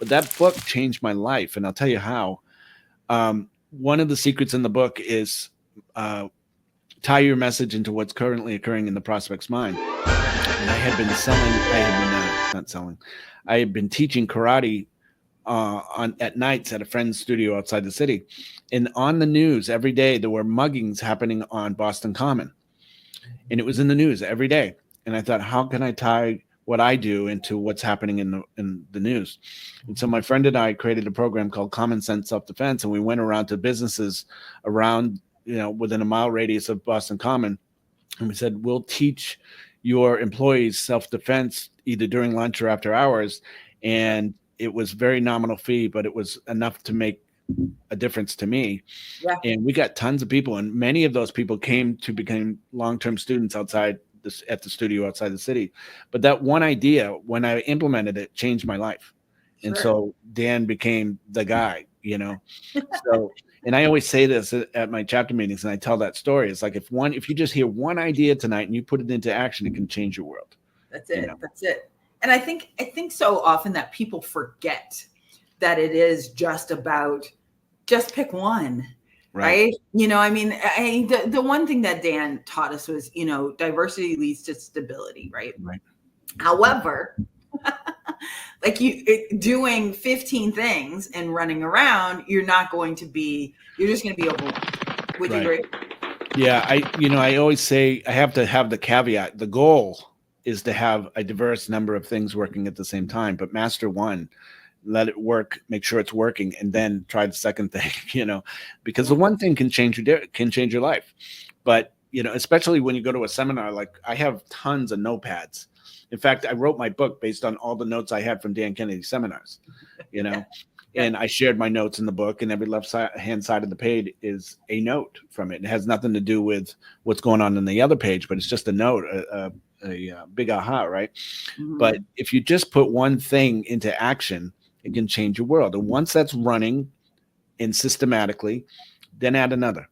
But that book changed my life, and I'll tell you how. One of the secrets in the book is tie your message into what's currently occurring in the prospect's mind. And I had been selling, I had been not selling, I had been teaching karate on at nights at a friend's studio outside the city, and on the news every day there were muggings happening on Boston Common, and it was in the news every day. And I thought, how can I tie what I do into what's happening in the news? And so my friend and I created a program called Common Sense Self Defense, and we went around to businesses around, within a mile radius of Boston Common, and we said, we'll teach your employees self defense either during lunch or after hours. And it was very nominal fee, but it was enough to make a difference to me. Yeah. And we got tons of people, and many of those people came to become long-term students outside this at the studio outside the city. But that one idea, when I implemented it, changed my life. And Sure. so Dan became the guy, So, and I always say this at my chapter meetings, and I tell that story. It's like if you just hear one idea tonight and you put it into action, it can change your world. That's it. That's it. And I think so often that people forget that it is just about just pick one, right? The one thing that Dan taught us was, diversity leads to stability, right? Right. However, doing 15 things and running around, you're just going to be overwhelmed. Would you agree? Yeah. I always say I have to have the caveat. The goal is to have a diverse number of things working at the same time, but master one, let it work, make sure it's working, and then try the second thing, because the one thing can change your life. But, especially when you go to a seminar, like I have tons of notepads. In fact, I wrote my book based on all the notes I had from Dan Kennedy's seminars, and I shared my notes in the book, and every hand side of the page is a note from it. It has nothing to do with what's going on the other page, but it's just a note, a big aha, right? Mm-hmm. But if you just put one thing into action, it can change your world. And once that's running and systematically, then add another.